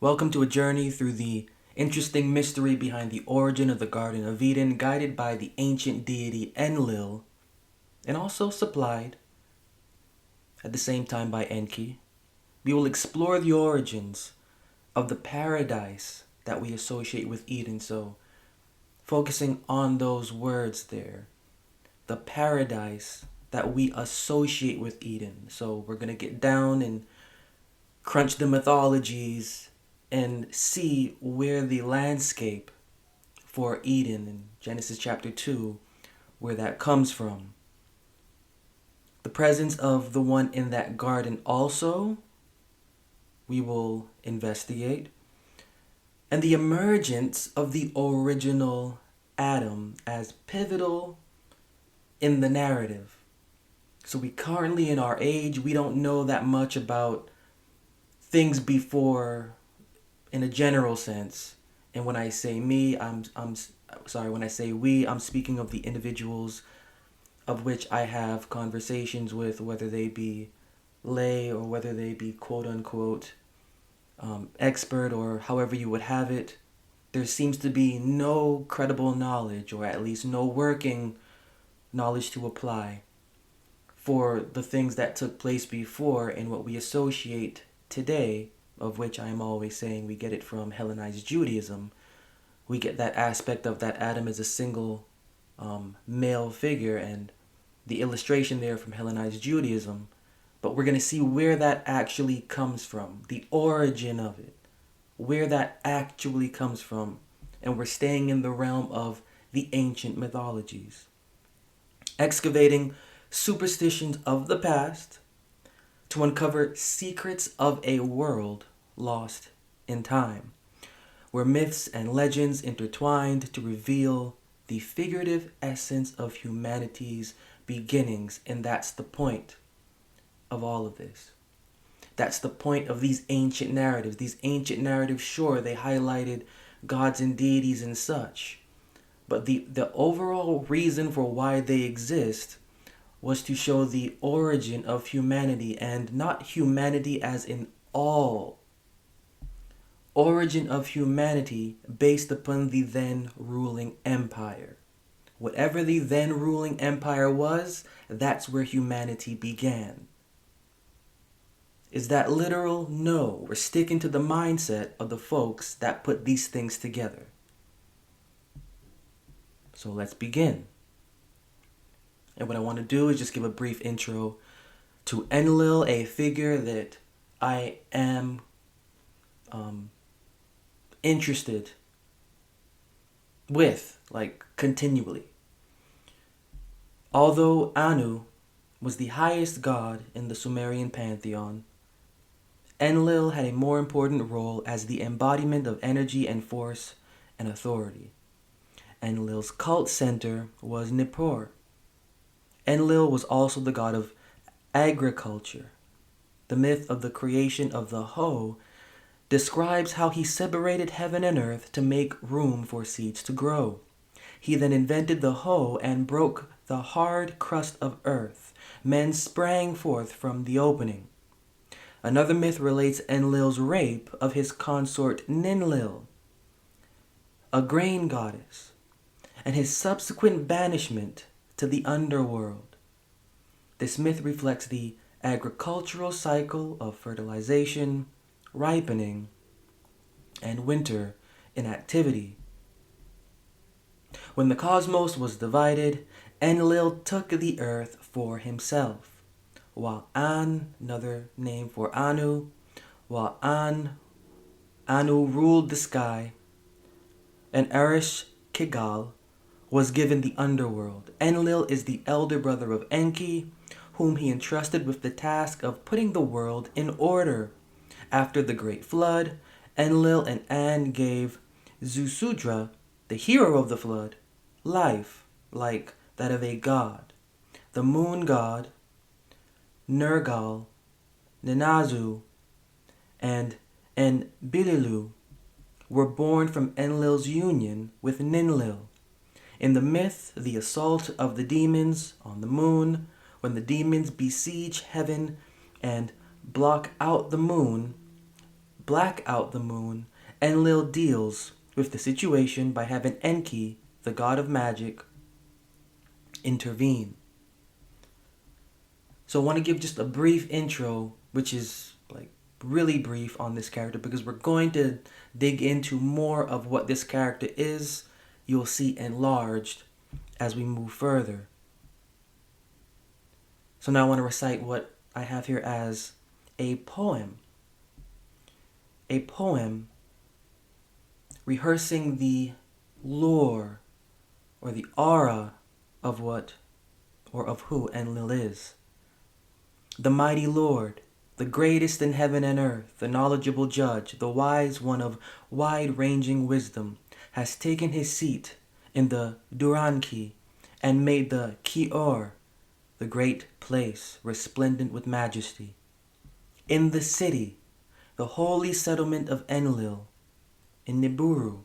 Welcome to a journey through the interesting mystery behind the origin of the Garden of Eden, guided by the ancient deity Enlil, and also supplied at the same time by Enki. We will explore the origins of the paradise that we associate with Eden, so focusing on those words there, the paradise that we associate with Eden. So we're going to get down and crunch the mythologies and see where the landscape for Eden in Genesis chapter 2, where that comes from. The presence of the one in that garden also, we will investigate. And the emergence of the original Adam as pivotal in the narrative. So we currently in our age, we don't know that much about things before in a general sense. And when I say me, I'm sorry, when I say we, I'm speaking of the individuals of which I have conversations with, whether they be lay or whether they be quote unquote expert or however you would have it. There seems to be no credible knowledge, or at least no working knowledge to apply for the things that took place before and what we associate today, of which I am always saying we get it from Hellenized Judaism. We get that aspect of that Adam is a single male figure, and the illustration there from Hellenized Judaism. But we're going to see where that actually comes from, the origin of it, where that actually comes from. And we're staying in the realm of the ancient mythologies, excavating superstitions of the past to uncover secrets of a world lost in time, where myths and legends intertwined to reveal the figurative essence of humanity's beginnings. And that's the point of all of this. That's the point of these ancient narratives. These ancient narratives, sure, they highlighted gods and deities and such, but the overall reason for why they exist was to show the origin of humanity, and not humanity as in all. Origin of humanity based upon the then ruling empire. Whatever the then ruling empire was, that's where humanity began. Is that literal? No. We're sticking to the mindset of the folks that put these things together. So let's begin. And what I want to do is just give a brief intro to Enlil, a figure that I am interested with, like, continually. Although Anu was the highest god in the Sumerian pantheon, Enlil had a more important role as the embodiment of energy and force and authority. Enlil's cult center was Nippur. Enlil was also the god of agriculture. The myth of the creation of the hoe describes how he separated heaven and earth to make room for seeds to grow. He then invented the hoe and broke the hard crust of earth. Men sprang forth from the opening. Another myth relates Enlil's rape of his consort Ninlil, a grain goddess, and his subsequent banishment to the underworld. This myth reflects the agricultural cycle of fertilization, ripening, and winter inactivity. When the cosmos was divided, Enlil took the earth for himself, while another name for Anu, Anu ruled the sky, and Erish Kigal was given the underworld. Enlil is the elder brother of Enki, whom he entrusted with the task of putting the world in order. After the great flood, Enlil and An gave Zusudra, the hero of the flood, life like that of a god. The moon god, Nergal, Ninazu, and Enbililu were born from Enlil's union with Ninlil. In the myth, the assault of the demons on the moon, when the demons besiege heaven and block out the moon, black out the moon, Enlil deals with the situation by having Enki, the god of magic, intervene. So I want to give just a brief intro, which is like really brief on this character, because we're going to dig into more of what this character is. You'll see enlarged as we move further. So now I want to recite what I have here as a poem. A poem rehearsing the lore or the aura of what or of who Enlil is. The mighty Lord, the greatest in heaven and earth, the knowledgeable judge, the wise one of wide-ranging wisdom, has taken his seat in the Duranki and made the Kior, the great place, resplendent with majesty. In the city, the holy settlement of Enlil, in Nibru,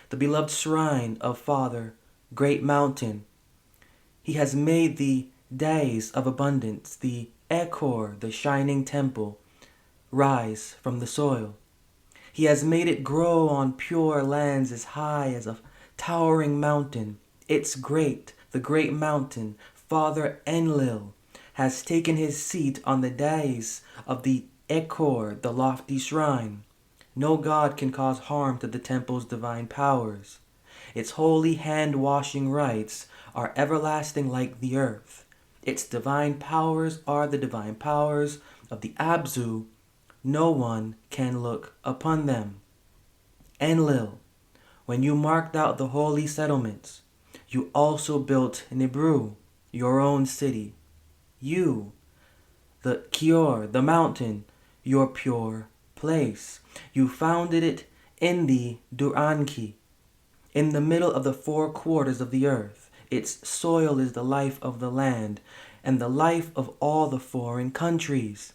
the beloved shrine of Father, great mountain, he has made the days of abundance, the Ekor, the shining temple, rise from the soil. He has made it grow on pure lands as high as a towering mountain. It's great, the great mountain, Father Enlil, has taken his seat on the dais of the Ekor, the lofty shrine. No god can cause harm to the temple's divine powers. Its holy hand-washing rites are everlasting like the earth. Its divine powers are the divine powers of the Abzu. No one can look upon them. Enlil, when you marked out the holy settlements, you also built Nibru, your own city. You, the Kior, the mountain, your pure place. You founded it in the Duranki, in the middle of the four quarters of the earth. Its soil is the life of the land and the life of all the foreign countries.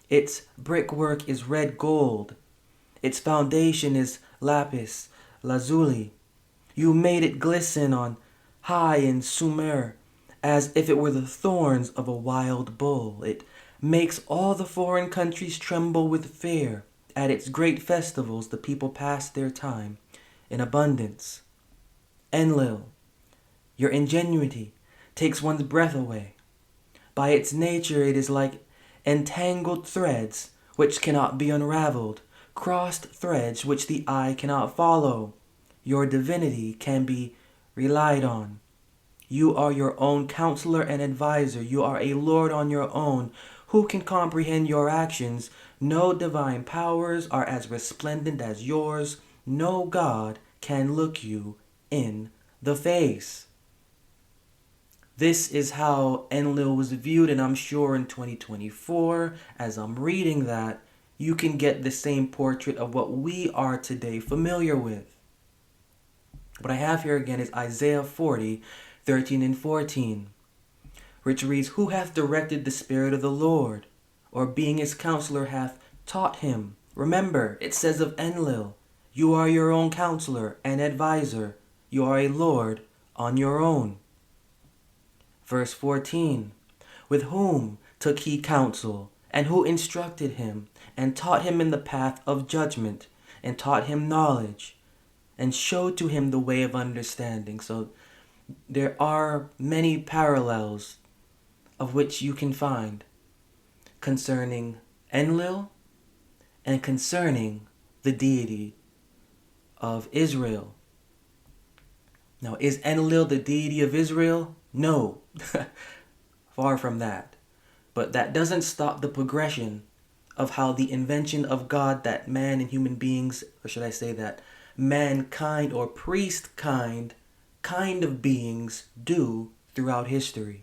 Its brickwork is red gold. Its foundation is lapis lazuli. You made it glisten on high in Sumer as if it were the thorns of a wild bull. It makes all the foreign countries tremble with fear. At its great festivals, the people pass their time in abundance. Enlil, your ingenuity takes one's breath away. By its nature, it is like entangled threads which cannot be unraveled, crossed threads which the eye cannot follow. Your divinity can be relied on. You are your own counselor and advisor. You are a lord on your own. Who can comprehend your actions? No divine powers are as resplendent as yours. No god can look you in the face. This is how Enlil was viewed, and I'm sure in 2024, as I'm reading that, you can get the same portrait of what we are today familiar with. What I have here again is Isaiah 40, 13 and 14, which reads, Who hath directed the Spirit of the Lord, or being his counselor hath taught him? Remember, it says of Enlil, you are your own counselor and advisor. You are a lord on your own. Verse 14, With whom took he counsel, and who instructed him, and taught him in the path of judgment, and taught him knowledge, and showed to him the way of understanding. So there are many parallels of which you can find concerning Enlil and concerning the deity of Israel. Now, is Enlil the deity of Israel? No, far from that. But that doesn't stop the progression of how the invention of God that man and human beings, or should I say that mankind or priest kind of beings do throughout history.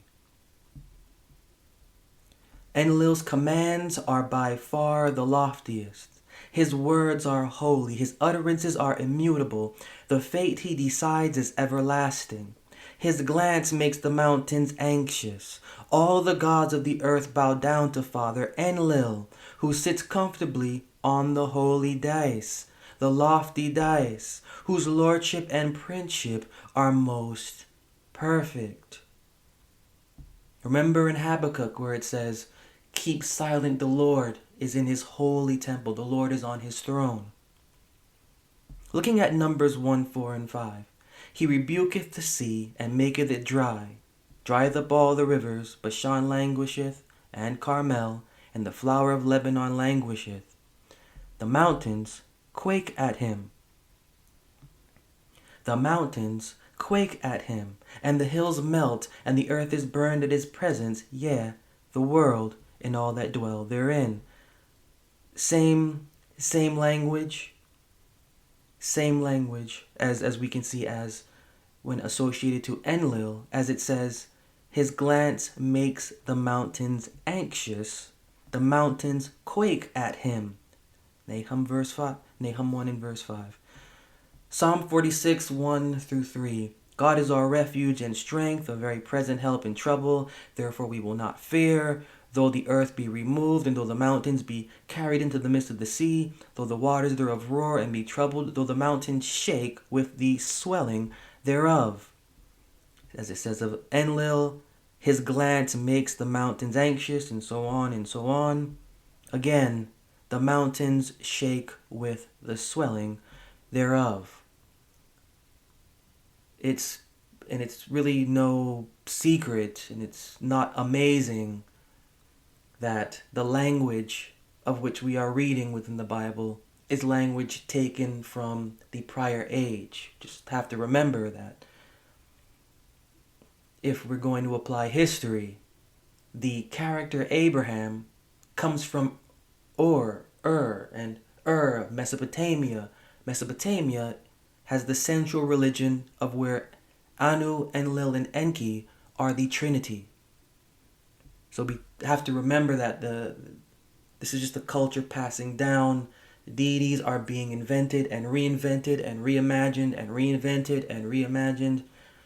Enlil's commands are by far the loftiest. His words are holy. His utterances are immutable. The fate he decides is everlasting. His glance makes the mountains anxious. All the gods of the earth bow down to Father Enlil, who sits comfortably on the holy dais, the lofty dais, whose lordship and princeship are most perfect. Remember in Habakkuk where it says, Keep silent the Lord is in his holy temple. The Lord is on his throne. Looking at Numbers 1, 4, and 5. He rebuketh the sea, and maketh it dry. Drieth up all the rivers, Bashan languisheth, and Carmel, and the flower of Lebanon languisheth. The mountains quake at him. The mountains quake at him, and the hills melt, and the earth is burned at his presence, yea, the world and all that dwell therein. Same language as we can see as when associated to Enlil, as it says, his glance makes the mountains anxious, the mountains quake at him. Nahum 1 and verse 5. Psalm 46, 1 through 3. God is our refuge and strength, a very present help in trouble. Therefore we will not fear, though the earth be removed, and though the mountains be carried into the midst of the sea, though the waters thereof roar and be troubled, though the mountains shake with the swelling thereof. As it says of Enlil, his glance makes the mountains anxious, and so on and so on. Again, the mountains shake with the swelling thereof. It's really no secret, and it's not amazing that the language of which we are reading within the Bible is language taken from the prior age. Just have to remember that if we're going to apply history, the character Abraham comes from Ur of Mesopotamia. Mesopotamia has the central religion of where Anu, Enlil, and Enki are the Trinity. So we have to remember that this is just a culture passing down. Deities are being invented and reinvented and reimagined and reinvented and reimagined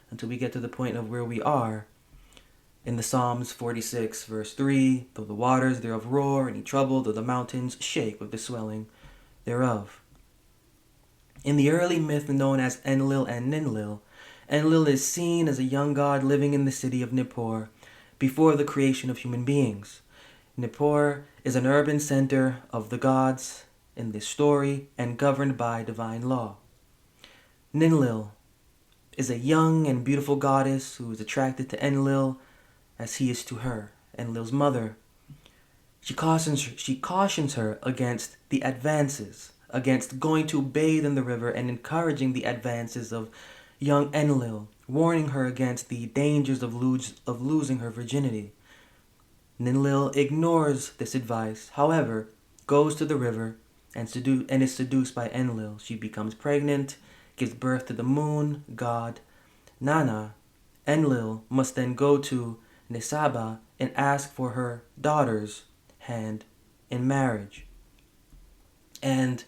until we get to the point of where we are in the Psalms 46 verse 3. Though the waters thereof roar and be troubled, though the mountains shake with the swelling thereof. In the early myth known as Enlil and Ninlil, Enlil is seen as a young god living in the city of Nippur before the creation of human beings. Nippur is an urban center of the gods in this story and governed by divine law. Ninlil is a young and beautiful goddess who is attracted to Enlil as he is to her, Enlil's mother. She cautions her against the advances, against going to bathe in the river and encouraging the advances of young Enlil, warning her against the dangers of losing her virginity. Ninlil ignores this advice, however, goes to the river and is seduced by Enlil. She becomes pregnant, gives birth to the moon god Nana. Enlil must then go to Nisaba and ask for her daughter's hand in marriage. And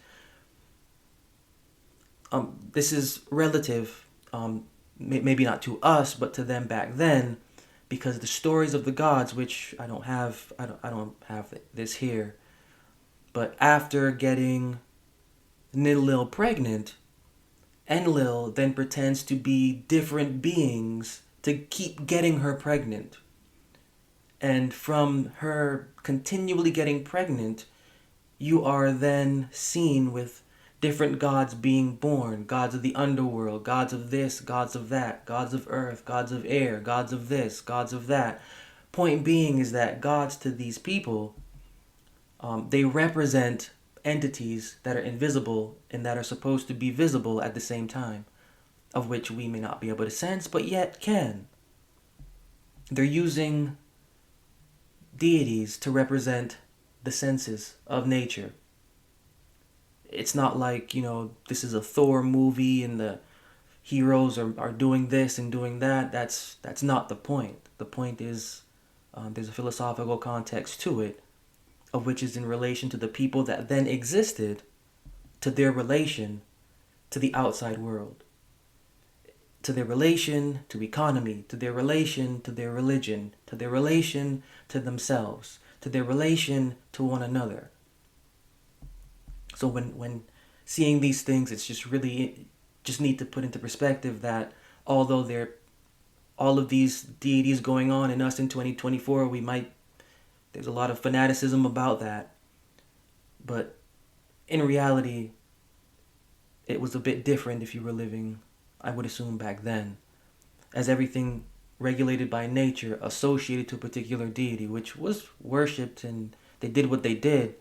this is relative, maybe not to us, but to them back then, because the stories of the gods, which I don't have this here, but after getting Ninlil pregnant, Enlil then pretends to be different beings to keep getting her pregnant. And from her continually getting pregnant, you are then seen with different gods being born. Gods of the underworld, gods of this, gods of that, gods of earth, gods of air, gods of this, gods of that. Point being is that gods to these people, they represent entities that are invisible and that are supposed to be visible at the same time, of which we may not be able to sense, but yet can. They're using deities to represent the senses of nature. It's not like, this is a Thor movie and the heroes are doing this and doing that. That's not the point. The point is there's a philosophical context to it, of which is in relation to the people that then existed, to their relation to the outside world, to their relation to economy, to their relation to their religion, to their relation to themselves, to their relation to one another. So when seeing these things, it's just really need to put into perspective that although all of these deities going on in us in 2024, there's a lot of fanaticism about that. But in reality, it was a bit different if you were living, I would assume, back then, as everything regulated by nature associated to a particular deity, which was worshipped and they did what they did,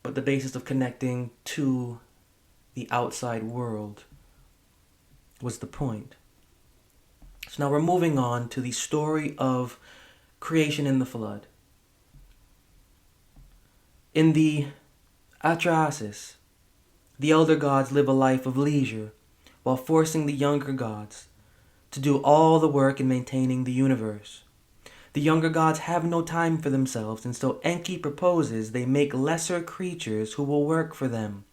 but the basis of connecting to the outside world was the point. So now we're moving on to the story of creation in the flood. In the Atrahasis, the elder gods live a life of leisure while forcing the younger gods to do all the work in maintaining the universe. The younger gods have no time for themselves, and so Enki proposes they make lesser creatures who will work for them.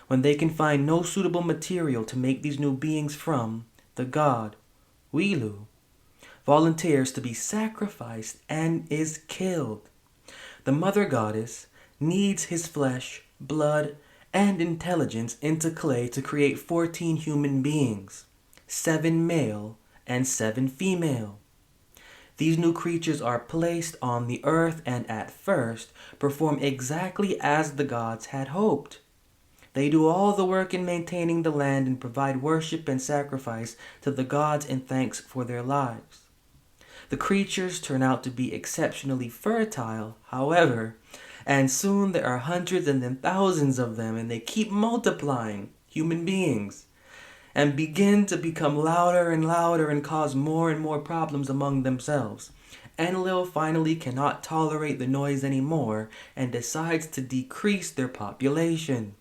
When they can find no suitable material to make these new beings from, the god, Wilu, volunteers to be sacrificed and is killed. The mother goddess kneads his flesh, blood, and intelligence into clay to create 14 human beings, 7 male and 7 female. These new creatures are placed on the earth and at first perform exactly as the gods had hoped. They do all the work in maintaining the land and provide worship and sacrifice to the gods in thanks for their lives. The creatures turn out to be exceptionally fertile, however, and soon there are hundreds and then thousands of them, and they keep multiplying, human beings, and begin to become louder and louder and cause more and more problems among themselves. Enlil finally cannot tolerate the noise anymore and decides to decrease their population.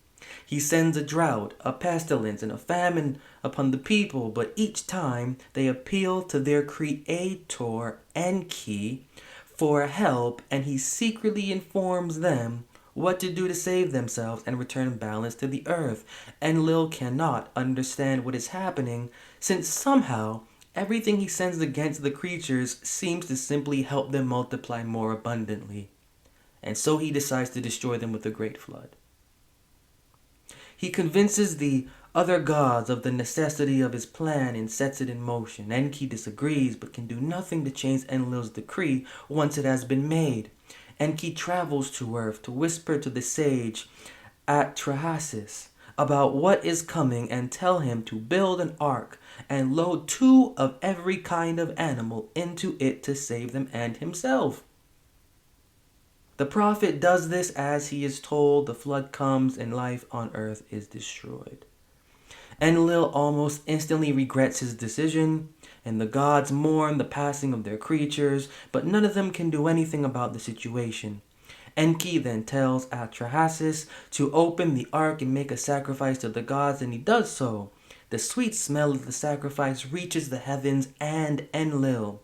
He sends a drought, a pestilence, and a famine upon the people, but each time they appeal to their creator, Enki, for help, and he secretly informs them what to do to save themselves and return balance to the earth. Enlil cannot understand what is happening, since somehow everything he sends against the creatures seems to simply help them multiply more abundantly. And so he decides to destroy them with a great flood. He convinces the other gods of the necessity of his plan and sets it in motion. Enki disagrees but can do nothing to change Enlil's decree once it has been made. Enki travels to Earth to whisper to the sage Atrahasis about what is coming and tell him to build an ark and load 2 of every kind of animal into it to save them and himself. The prophet does this as he is told. The flood comes and life on earth is destroyed. Enlil almost instantly regrets his decision, and the gods mourn the passing of their creatures, but none of them can do anything about the situation. Enki then tells Atrahasis to open the ark and make a sacrifice to the gods, and he does so. The sweet smell of the sacrifice reaches the heavens, and Enlil,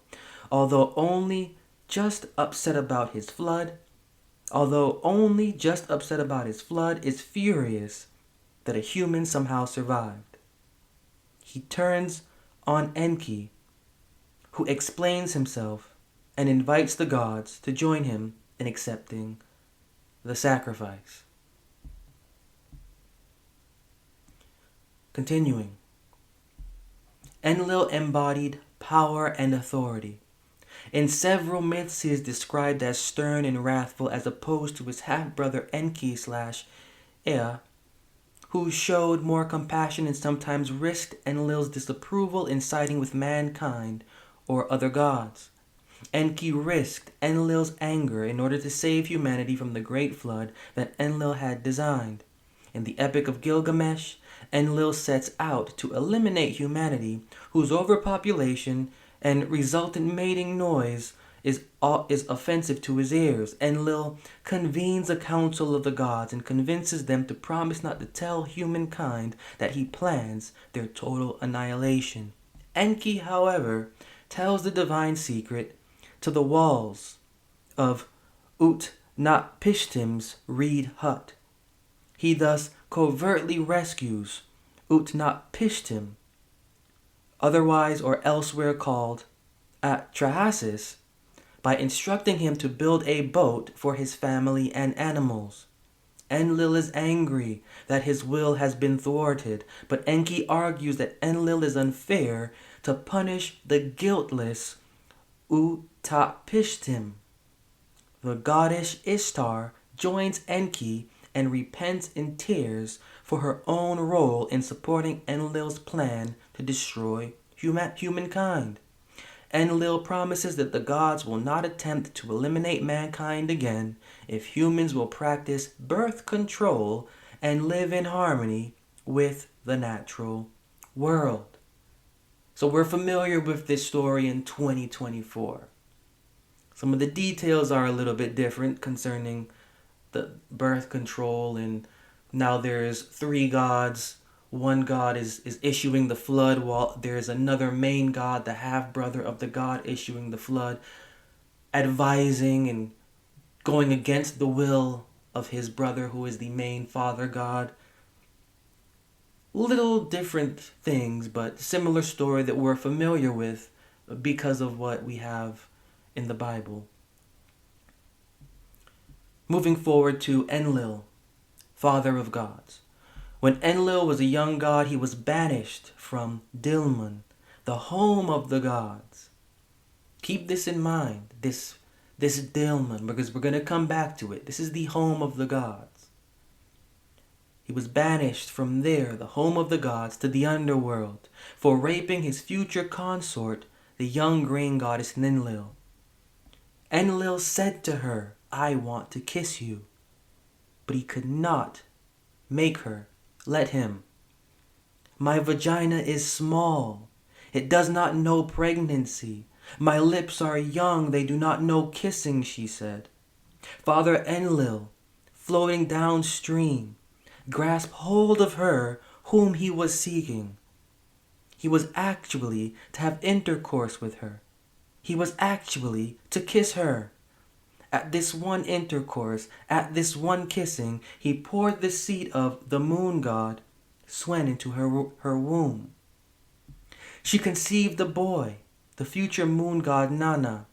although only just upset about his flood, is furious that a human somehow survived. He turns on Enki, who explains himself and invites the gods to join him in accepting the sacrifice. Continuing, Enlil embodied power and authority. In several myths, he is described as stern and wrathful, as opposed to his half-brother Enki/Ea, who showed more compassion and sometimes risked Enlil's disapproval in siding with mankind or other gods. Enki risked Enlil's anger in order to save humanity from the great flood that Enlil had designed. In the Epic of Gilgamesh, Enlil sets out to eliminate humanity, whose overpopulation and resultant mating noise is offensive to his ears. Enlil convenes a council of the gods and convinces them to promise not to tell humankind that he plans their total annihilation. Enki, however, tells the divine secret to the walls of Utnapishtim's reed hut. He thus covertly rescues Utnapishtim, otherwise or elsewhere called Atrahasis, by instructing him to build a boat for his family and animals. Enlil is angry that his will has been thwarted, but Enki argues that Enlil is unfair to punish the guiltless Utnapishtim. The goddess Ishtar joins Enki and repents in tears for her own role in supporting Enlil's plan to destroy humankind. Enlil promises that the gods will not attempt to eliminate mankind again if humans will practice birth control and live in harmony with the natural world. So we're familiar with this story in 2024. Some of the details are a little bit different concerning the birth control, and now there's three gods. One god is issuing the flood, while there's another main god, the half-brother of the god issuing the flood, advising and going against the will of his brother, who is the main father god. Little different things, but similar story that we're familiar with because of what we have in the Bible. Moving forward to Enlil, father of gods. When Enlil was a young god, he was banished from Dilman, the home of the gods. Keep this in mind, this Dilman, because we're going to come back to it. This is the home of the gods. He was banished from there, the home of the gods, to the underworld for raping his future consort, the young grain goddess Enlil. Enlil said to her, "I want to kiss you." But he could not make her let him. "My vagina is small. It does not know pregnancy. My lips are young. They do not know kissing," she said. Father Enlil, floating downstream, grasped hold of her whom he was seeking. He was actually to have intercourse with her. He was actually to kiss her. At this one intercourse, at this one kissing, he poured the seed of the moon god, Swen, into her womb. She conceived a boy, the future moon god Nana,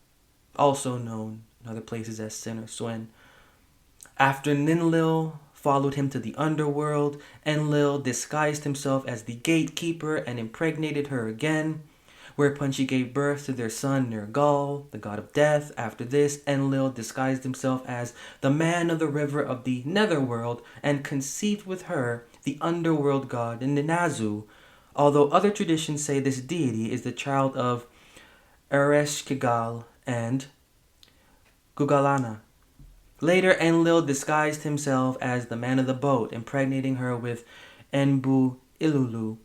also known in other places as Sin or Swen. After Enlil followed him to the underworld, Enlil disguised himself as the gatekeeper and impregnated her again, whereupon she gave birth to their son Nergal, the god of death. After this, Enlil disguised himself as the man of the river of the netherworld and conceived with her the underworld god Ninazu, although other traditions say this deity is the child of Ereshkigal and Gugalana. Later, Enlil disguised himself as the man of the boat, impregnating her with Enbu Ilulu,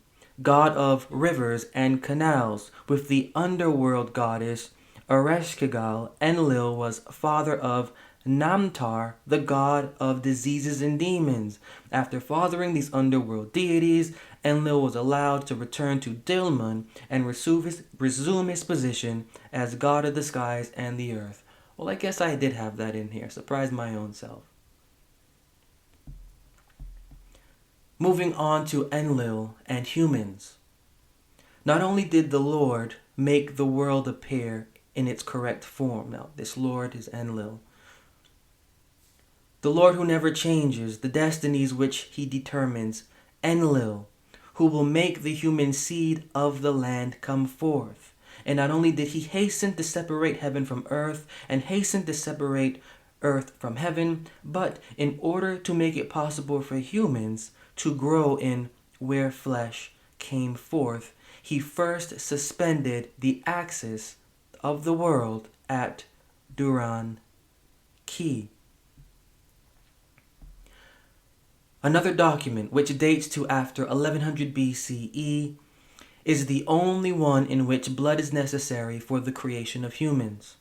god of rivers and canals. With the underworld goddess Ereshkigal, Enlil was father of Namtar, the god of diseases and demons. After fathering these underworld deities, Enlil was allowed to return to Dilman and resume his position as god of the skies and the earth. Well, I guess I did have that in here. Surprised my own self. Moving on to Enlil and humans. Not only did the Lord make the world appear in its correct form. Now, this Lord is Enlil. The Lord who never changes, the destinies which he determines. Enlil, who will make the human seed of the land come forth. And not only did he hasten to separate heaven from earth and hasten to separate earth from heaven, but in order to make it possible for humans to grow in where flesh came forth, he first suspended the axis of the world at Duran Key. Another document, which dates to after 1100 BCE, is the only one in which blood is necessary for the creation of humans.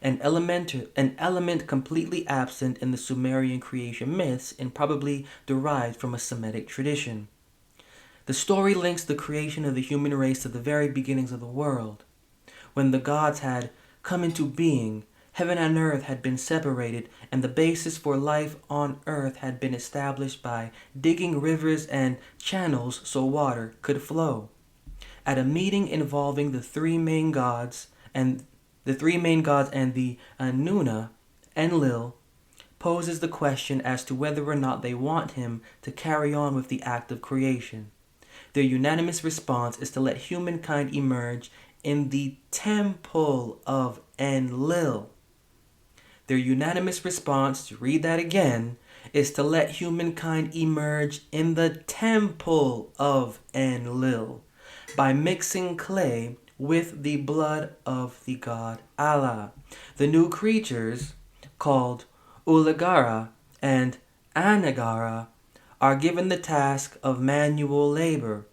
An element completely absent in the Sumerian creation myths and probably derived from a Semitic tradition. The story links the creation of the human race to the very beginnings of the world. When the gods had come into being, heaven and earth had been separated, and the basis for life on earth had been established by digging rivers and channels so water could flow. At a meeting involving the three main gods and the Anuna, Enlil poses the question as to whether or not they want him to carry on with the act of creation. Their unanimous response is to let humankind emerge in the temple of Enlil. Their unanimous response, to read that again, is to let humankind emerge in the temple of Enlil by mixing clay with the blood of the god Allah. The new creatures, called Ulagara and Anagara, are given the task of manual labor,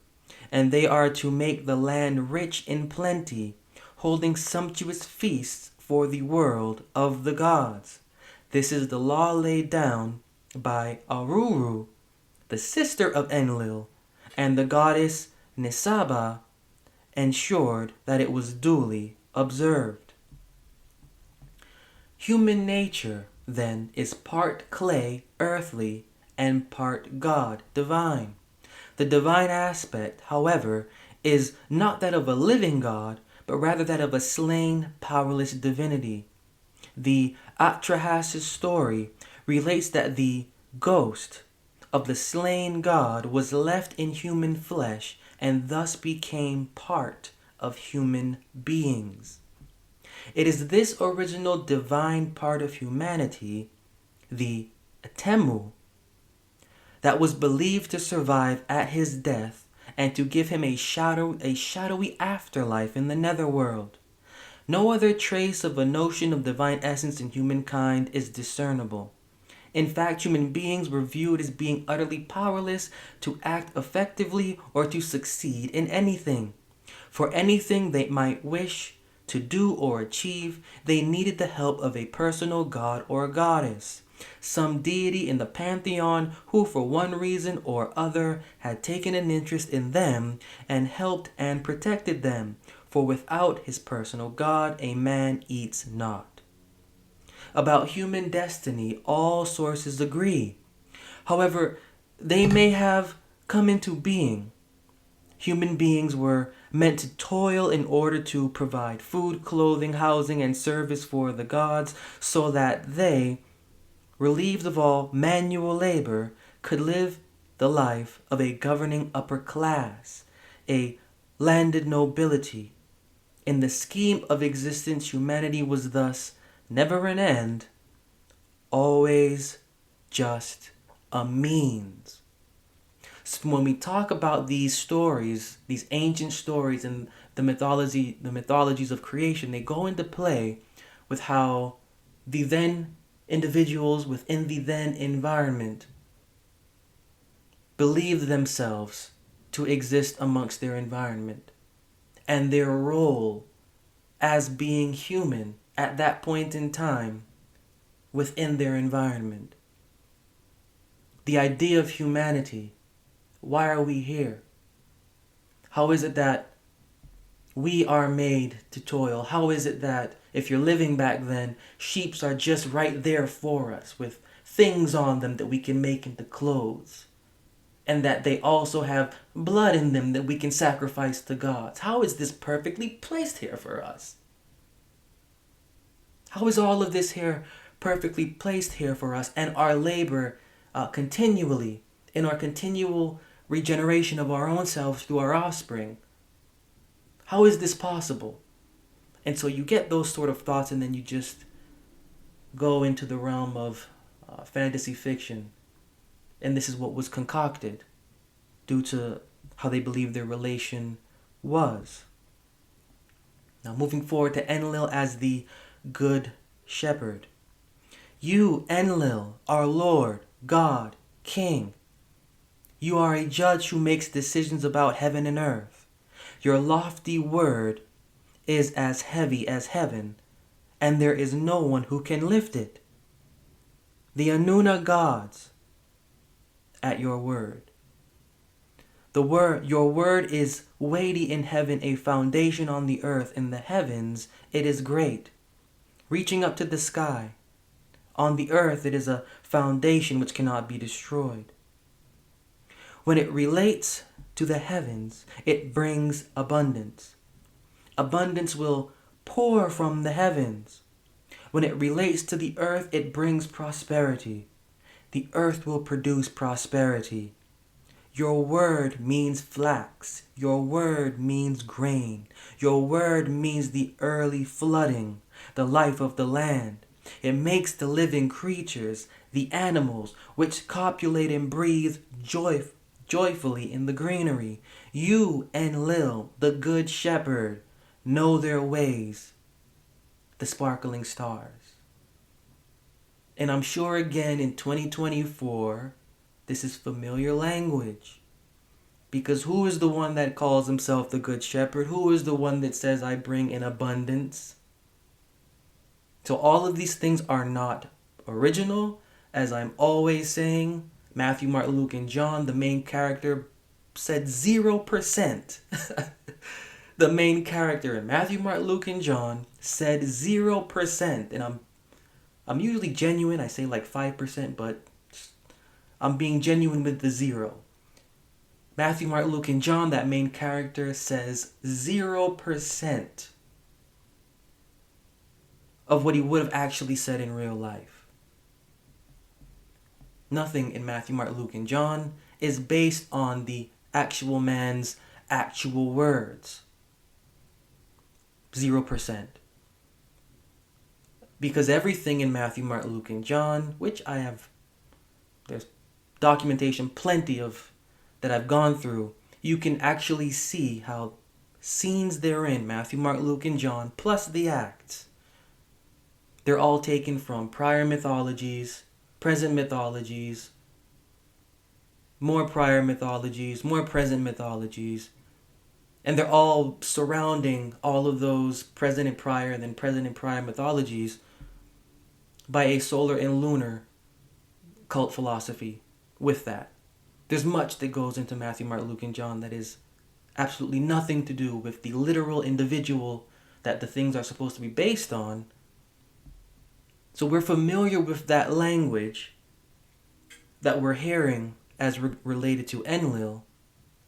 and they are to make the land rich in plenty, holding sumptuous feasts for the world of the gods. This is the law laid down by Aruru, the sister of Enlil, and the goddess Nisaba ensured that it was duly observed. Human nature, then, is part clay, earthly, and part God, divine. The divine aspect, however, is not that of a living God, but rather that of a slain, powerless divinity. The Atrahasis story relates that the ghost of the slain god was left in human flesh and thus became part of human beings. It is this original divine part of humanity, the Temu, that was believed to survive at his death and to give him a shadowy afterlife in the netherworld. No other trace of a notion of divine essence in humankind is discernible. In fact, human beings were viewed as being utterly powerless to act effectively or to succeed in anything. For anything they might wish to do or achieve, they needed the help of a personal god or goddess, some deity in the pantheon who for one reason or other had taken an interest in them and helped and protected them, for without his personal god a man eats not. About human destiny all sources agree. However, they may have come into being. Human beings were meant to toil in order to provide food, clothing, housing, and service for the gods so that they, relieved of all manual labor, could live the life of a governing upper class, a landed nobility. In the scheme of existence, humanity was thus never an end, always just a means. So when we talk about these stories, these ancient stories and the mythologies of creation, they go into play with how the then individuals within the then environment believed themselves to exist amongst their environment and their role as being human at that point in time within their environment. The idea of humanity. Why are we here? How is it that we are made to toil? How is it that, if you're living back then, sheep are just right there for us with things on them that we can make into clothes, and that they also have blood in them that we can sacrifice to gods? How is this perfectly placed here for us? How is all of this here perfectly placed here for us, and our labor continually, in our continual regeneration of our own selves through our offspring? How is this possible? And so you get those sort of thoughts, and then you just go into the realm of fantasy fiction. And this is what was concocted due to how they believe their relation was. Now moving forward to Enlil as the Good Shepherd. You, Enlil, our Lord, God, King. You are a judge who makes decisions about heaven and earth. Your lofty word is as heavy as heaven, and there is no one who can lift it. The Anuna gods at your word. Your word is weighty in heaven, a foundation on the earth. In the heavens, it is great, reaching up to the sky. On the earth, it is a foundation which cannot be destroyed. When it relates to the heavens, it brings abundance. Abundance will pour from the heavens. When it relates to the earth, it brings prosperity. The earth will produce prosperity. Your word means flax. Your word means grain. Your word means the early flooding, the life of the land. It makes the living creatures the animals which copulate and breathe joyfully in the greenery. You, Enlil, the good shepherd, know their ways, the sparkling stars. And I'm sure again in 2024, this is familiar language. Because who is the one that calls himself the good shepherd? Who is the one that says, I bring in abundance? So all of these things are not original. As I'm always saying, Matthew, Mark, Luke, and John, the main character, said 0%. The main character in Matthew, Mark, Luke, and John said 0%. And I'm usually genuine. I say like 5%, but I'm being genuine with the 0. Matthew, Mark, Luke, and John, that main character says 0% of what he would have actually said in real life. Nothing in Matthew, Mark, Luke, and John is based on the actual man's actual words. 0%. Because everything in Matthew, Mark, Luke, and John, which there's documentation plenty of that I've gone through, you can actually see how scenes therein, Matthew, Mark, Luke, and John, plus the acts, they're all taken from prior mythologies, present mythologies, more prior mythologies, more present mythologies, and they're all surrounding all of those present and prior and then present and prior mythologies by a solar and lunar cult philosophy with that. There's much that goes into Matthew, Mark, Luke, and John that is absolutely nothing to do with the literal individual that the things are supposed to be based on. So we're familiar with that language that we're hearing as related to Enlil,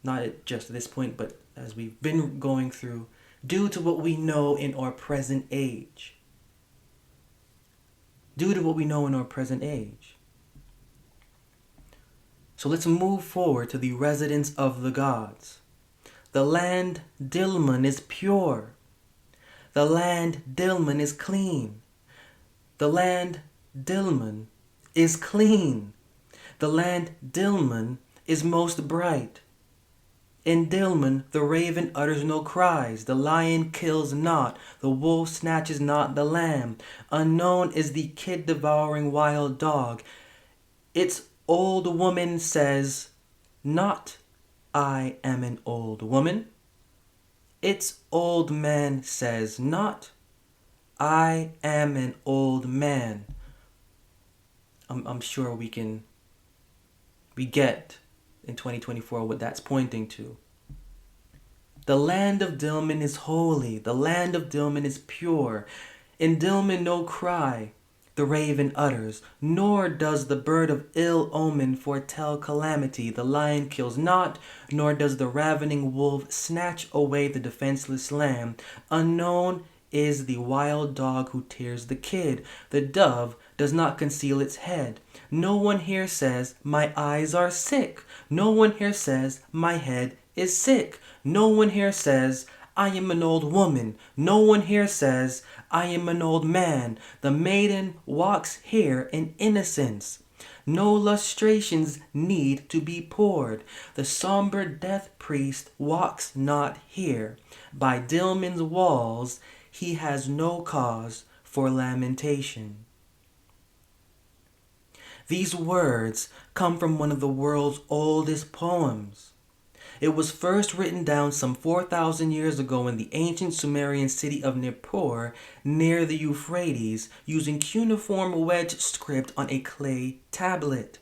not at just this point, but as we've been going through, due to what we know in our present age. Due to what we know in our present age. So let's move forward to the residence of the gods. The land Dilman is pure. The land Dilman is clean. The land Dilman is clean. The land Dilman is most bright. In Dilman the raven utters no cries, the lion kills not, the wolf snatches not the lamb. Unknown is the kid-devouring wild dog. Its old woman says, not I am an old woman. Its old man says, not I am an old man. I'm sure we get in 2024 what that's pointing to. The land of Dilman is holy. The land of Dilman is pure. In Dilman no cry the raven utters, nor does the bird of ill omen foretell calamity. The lion kills not, nor does the ravening wolf snatch away the defenseless lamb. Unknown is the wild dog who tears the kid. The dove does not conceal its head. No one here says, my eyes are sick. No one here says, my head is sick. No one here says, I am an old woman. No one here says, I am an old man. The maiden walks here in innocence. No lustrations need to be poured. The somber death priest walks not here. By Dilman's walls he has no cause for lamentation. These words come from one of the world's oldest poems. It was first written down some 4,000 years ago in the ancient Sumerian city of Nippur near the Euphrates using cuneiform wedge script on a clay tablet.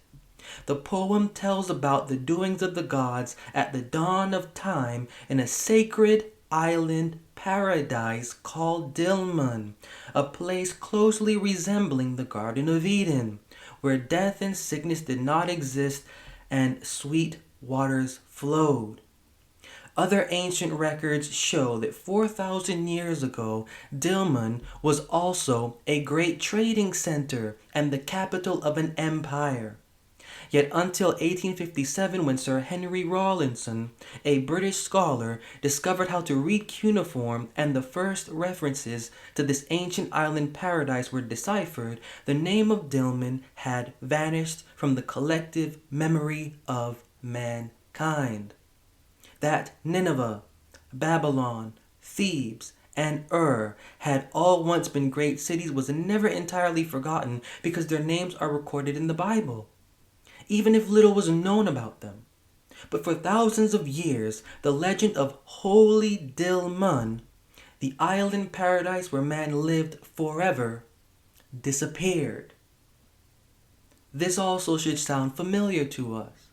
The poem tells about the doings of the gods at the dawn of time in a sacred island paradise called Dilman, a place closely resembling the Garden of Eden, where death and sickness did not exist and sweet waters flowed. Other ancient records show that 4,000 years ago, Dilman was also a great trading center and the capital of an empire. Yet until 1857, when Sir Henry Rawlinson, a British scholar, discovered how to read cuneiform and the first references to this ancient island paradise were deciphered, the name of Dilman had vanished from the collective memory of mankind. That Nineveh, Babylon, Thebes, and had all once been great cities was never entirely forgotten because their names are recorded in the Bible, even if little was known about them. But for thousands of years, the legend of Holy Dilmun, the island paradise where man lived forever, disappeared. This also should sound familiar to us.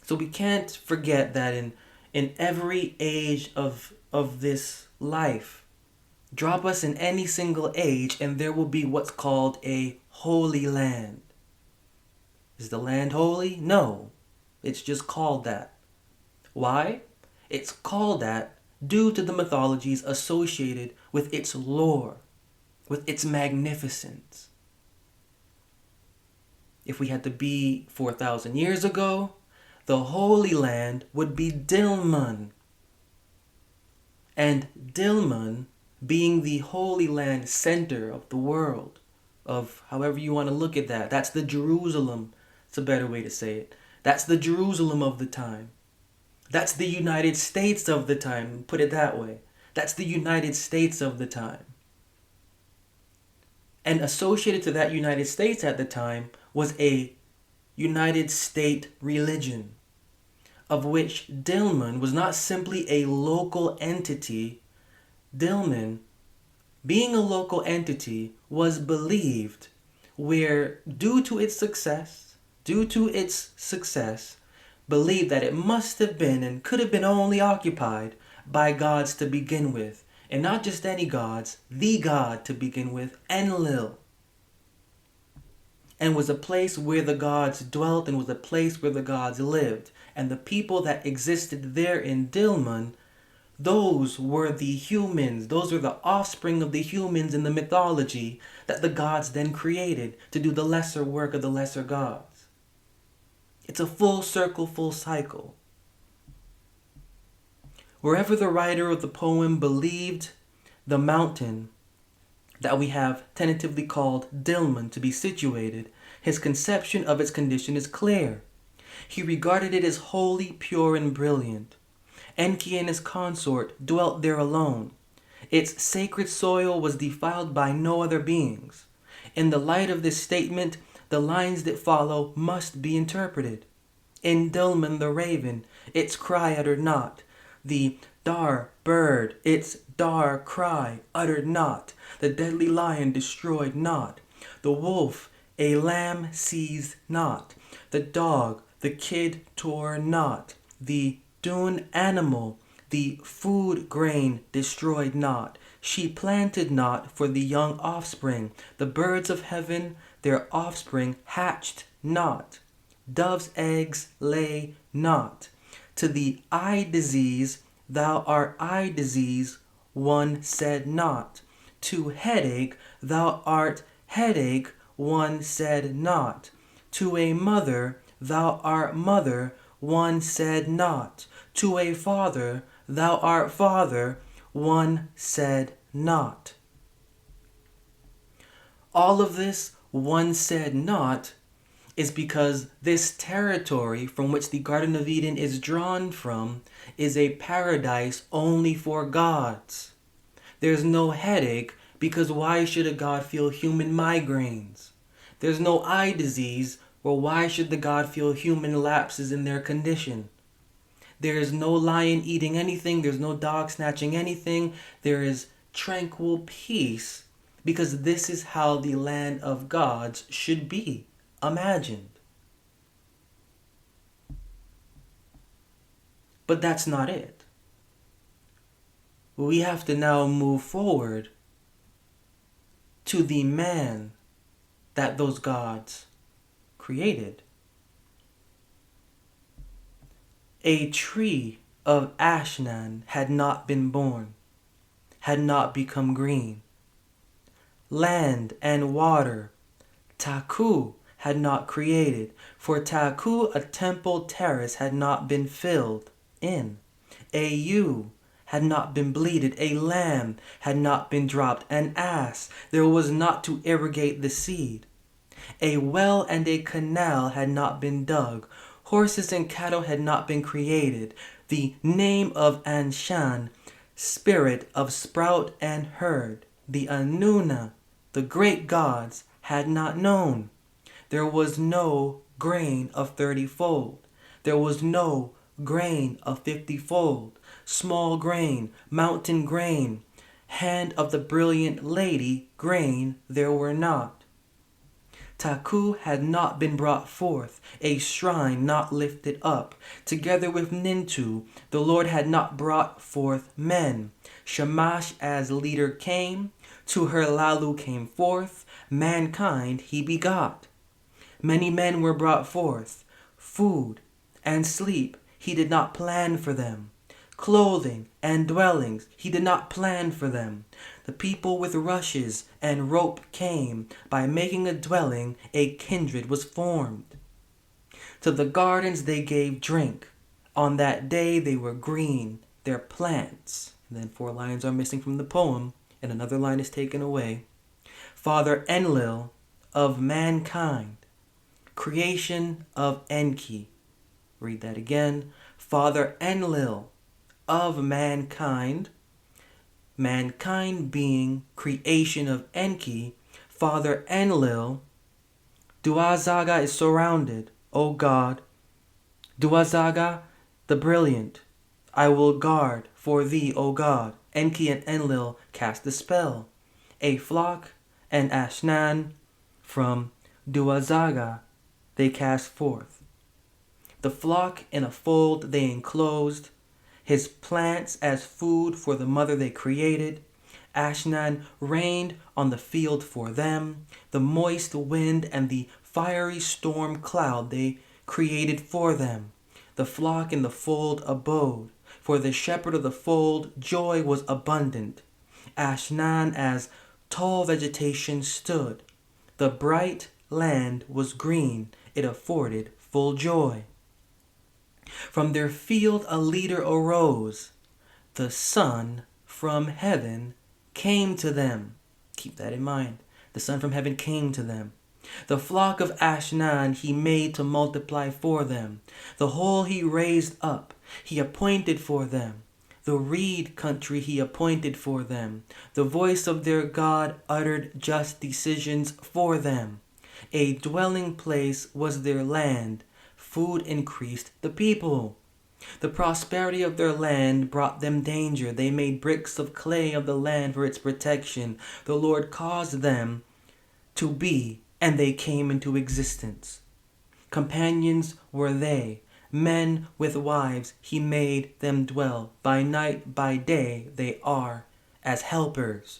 So we can't forget that in every age of this life, drop us in any single age and there will be what's called a holy land. Is the land holy? No. It's just called that. Why? It's called that due to the mythologies associated with its lore, with its magnificence. If we had to be 4,000 years ago, the Holy Land would be Dilmun. And Dilmun, being the Holy Land center of the world, of however you want to look at that, that's the Jerusalem. It's a better way to say it. That's the Jerusalem of the time. That's the United States of the time, put it that way. That's the United States of the time. And associated to that United States at the time was a United State religion, of which Dilmun was not simply a local entity. Dilmun, being a local entity, was believed where, due to its success, believed that it must have been and could have been only occupied by gods to begin with. And not just any gods, the god to begin with, Enlil. And was a place where the gods dwelt and was a place where the gods lived. And the people that existed there in Dilmun, those were the humans. Those were the offspring of the humans in the mythology that the gods then created to do the lesser work of the lesser gods. It's a full circle, full cycle. Wherever the writer of the poem believed the mountain that we have tentatively called Dilmun to be situated, his conception of its condition is clear. He regarded it as wholly pure and brilliant. Enki and his consort dwelt there alone. Its sacred soil was defiled by no other beings. In the light of this statement, the lines that follow must be interpreted. In Dilmun the raven, its cry uttered not. The Dar bird, its Dar cry uttered not. The deadly lion destroyed not. The wolf, a lamb seized not. The dog, the kid tore not. The dune animal, the food grain destroyed not. She planted not for the young offspring. The birds of heaven, their offspring hatched not. Dove's eggs lay not. To the eye disease, thou art eye disease, one said not. To headache, thou art headache, one said not. To a mother, thou art mother, one said not. To a father, thou art father, one said not. All of this, one said not, is because this territory from which the Garden of Eden is drawn from is a paradise only for gods. There's no headache because why should a god feel human migraines? There's no eye disease, well, why should the god feel human lapses in their condition? There is no lion eating anything, there's no dog snatching anything, there is tranquil peace because this is how the land of gods should be imagined. But that's not it. We have to now move forward to the man that those gods created. A tree of Ashnan had not been born, had not become green. Land and water, Taku, had not created. For Taku, a temple terrace had not been filled in. A ewe had not been bleated, a lamb had not been dropped, an ass there was not to irrigate the seed. A well and a canal had not been dug, horses and cattle had not been created. The name of Anshan, spirit of sprout and herd, the Anuna, the great gods, had not known. There was no grain of 30-fold. There was no grain of 50-fold. Small grain, mountain grain, hand of the brilliant lady grain there were not. Taku had not been brought forth, a shrine not lifted up. Together with Nintu, the Lord had not brought forth men. Shamash as leader came, to her Lalu came forth, mankind he begot. Many men were brought forth, food and sleep he did not plan for them. Clothing and dwellings he did not plan for them. The people with rushes and rope came. By making a dwelling, a kindred was formed. To the gardens they gave drink. On that day they were green, their plants. And then 4 lines are missing from the poem, and another line is taken away. Father Enlil of mankind, creation of Enki. Read that again. Father Enlil of mankind, mankind being creation of Enki, Father Enlil. Duazaga is surrounded, O God. Duazaga, the brilliant, I will guard for thee, O God. Enki and Enlil cast the spell. A flock and Ashnan from Duazaga they cast forth. The flock in a fold they enclosed, his plants as food for the mother they created. Ashnan rained on the field for them, the moist wind and the fiery storm cloud they created for them. The flock in the fold abode, for the shepherd of the fold joy was abundant. Ashnan as tall vegetation stood, the bright land was green, it afforded full joy. From their field a leader arose. The sun from heaven came to them. Keep that in mind. The sun from heaven came to them. The flock of Ashnan he made to multiply for them. The whole he raised up, he appointed for them. The reed country he appointed for them. The voice of their God uttered just decisions for them. A dwelling place was their land. Food increased the people. The prosperity of their land brought them danger. They made bricks of clay of the land for its protection. The Lord caused them to be, and they came into existence. Companions were they, men with wives he made them dwell. By night, by day they are as helpers.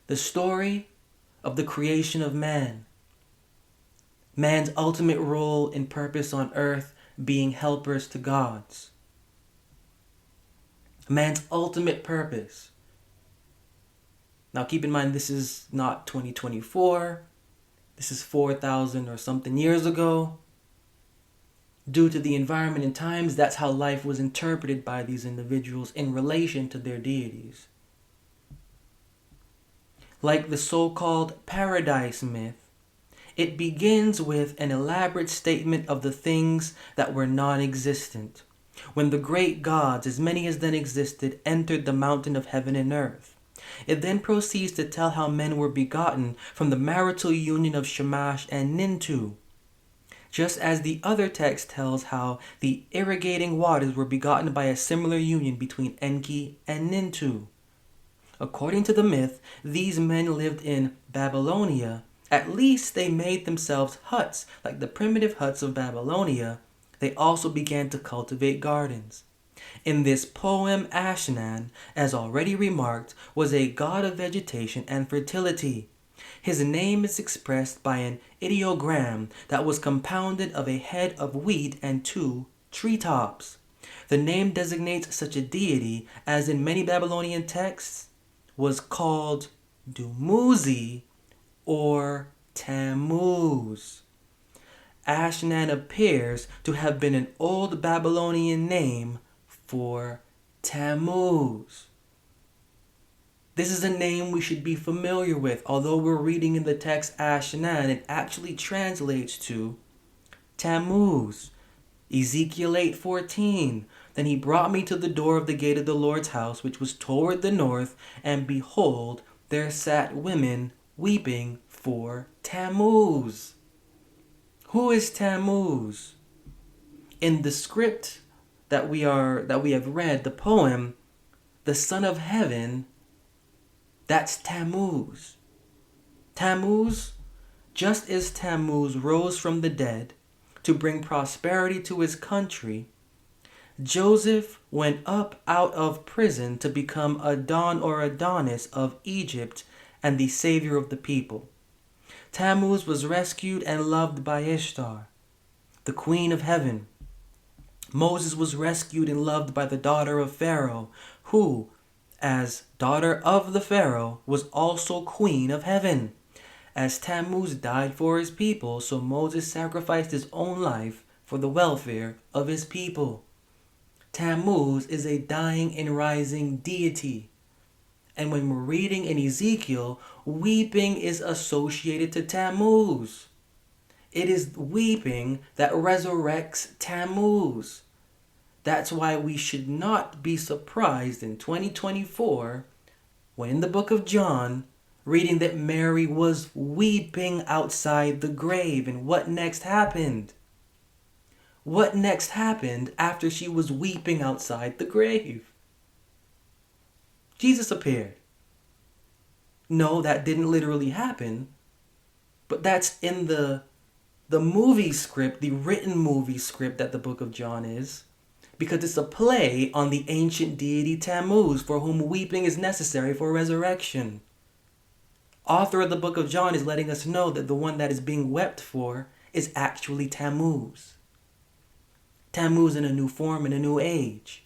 The story of the creation of man. Man's ultimate role and purpose on earth being helpers to gods. Man's ultimate purpose. Now keep in mind this is not 2024. This is 4,000 or something years ago. Due to the environment and times, that's how life was interpreted by these individuals in relation to their deities. Like the so-called paradise myth, it begins with an elaborate statement of the things that were non-existent. When the great gods, as many as then existed, entered the mountain of heaven and earth. It then proceeds to tell how men were begotten from the marital union of Shamash and Nintu. Just as the other text tells how the irrigating waters were begotten by a similar union between Enki and Nintu. According to the myth, these men lived in Babylonia. At least they made themselves huts, like the primitive huts of Babylonia. They also began to cultivate gardens. In this poem, Ashnan, as already remarked, was a god of vegetation and fertility. His name is expressed by an ideogram that was compounded of a head of wheat and 2 treetops. The name designates such a deity, as in many Babylonian texts, was called Dumuzi or Tammuz. Ashnan appears to have been an old Babylonian name for Tammuz. This is a name we should be familiar with. Although we're reading in the text Ashnan, it actually translates to Tammuz. Ezekiel 8:14. Then he brought me to the door of the gate of the Lord's house, which was toward the north, and behold, there sat women weeping for Tammuz. Who is Tammuz? In the script that we have read, the poem, the Son of Heaven, that's Tammuz. Tammuz, just as Tammuz rose from the dead to bring prosperity to his country, Joseph went up out of prison to become Adon or Adonis of Egypt and the savior of the people. Tammuz was rescued and loved by Ishtar, the queen of heaven. Moses was rescued and loved by the daughter of Pharaoh, who, as daughter of the Pharaoh, was also queen of heaven. As Tammuz died for his people, so Moses sacrificed his own life for the welfare of his people. Tammuz is a dying and rising deity. And when we're reading in Ezekiel, weeping is associated to Tammuz. It is weeping that resurrects Tammuz. That's why we should not be surprised in 2024 when in the book of John, reading that Mary was weeping outside the grave. And what next happened? What next happened after she was weeping outside the grave? Jesus appeared. No, that didn't literally happen, but that's in the movie script, the written movie script that the book of John is, because it's a play on the ancient deity Tammuz, for whom weeping is necessary for resurrection. Author of the book of John is letting us know that the one that is being wept for is actually Tammuz. Tammuz in a new form, in a new age.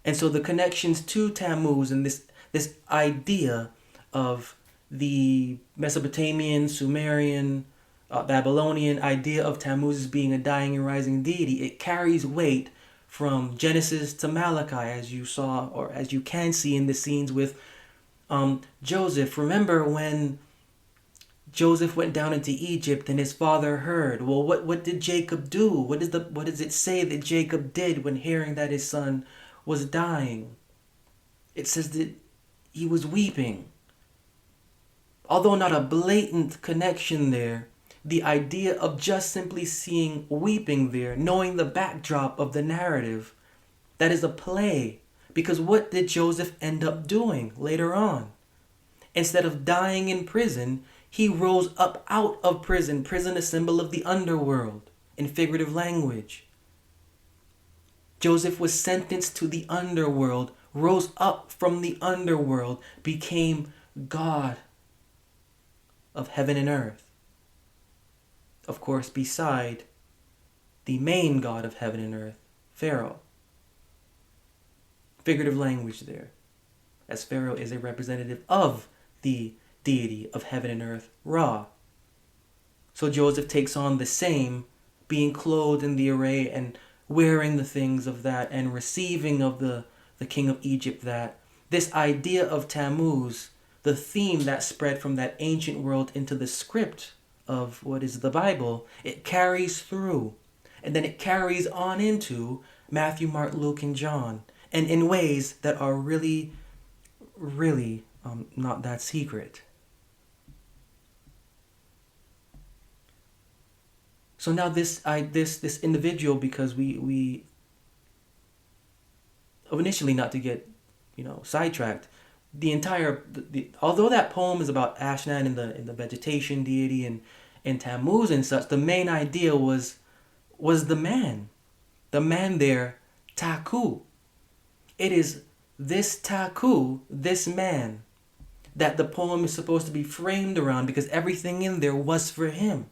And so the connections to Tammuz and this idea of the Mesopotamian, Sumerian, Babylonian idea of Tammuz as being a dying and rising deity, it carries weight from Genesis to Malachi, as you saw, or as you can see in the scenes with Joseph. Remember when Joseph went down into Egypt and his father heard? Well, what did Jacob do? What does it say that Jacob did when hearing that his son was dying? It says that he was weeping. Although not a blatant connection there, the idea of just simply seeing weeping there, knowing the backdrop of the narrative, that is a play. Because what did Joseph end up doing later on? Instead of dying in prison, he rose up out of prison. Prison, a symbol of the underworld in figurative language. Joseph was sentenced to the underworld, rose up from the underworld, became God of heaven and earth. Of course, beside the main God of heaven and earth, Pharaoh. Figurative language there, as Pharaoh is a representative of the deity of heaven and earth, Ra. So Joseph takes on the same, being clothed in the array and wearing the things of that and receiving of the king of Egypt that. This idea of Tammuz, the theme that spread from that ancient world into the script of what is the Bible, it carries through. And then it carries on into Matthew, Mark, Luke, and John. And in ways that are really, really not that secret. So now this individual, because we initially, not to get sidetracked, although that poem is about Ashnan and the vegetation deity and Tammuz and such, the main idea was the man there, Taku. It is this Taku, this man, that the poem is supposed to be framed around, because everything in there was for him.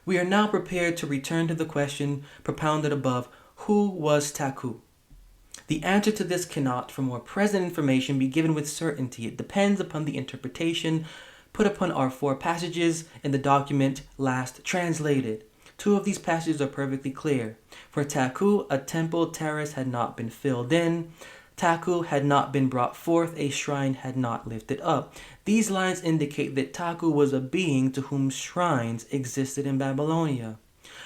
We are now prepared to return to the question propounded above: who was Taku? The answer to this cannot, from more present information, be given with certainty. It depends upon the interpretation put upon our 4 passages in the document last translated. 2 of these passages are perfectly clear. For Takku, a temple terrace had not been filled in. Taku had not been brought forth, a shrine had not lifted up. These lines indicate that Taku was a being to whom shrines existed in Babylonia.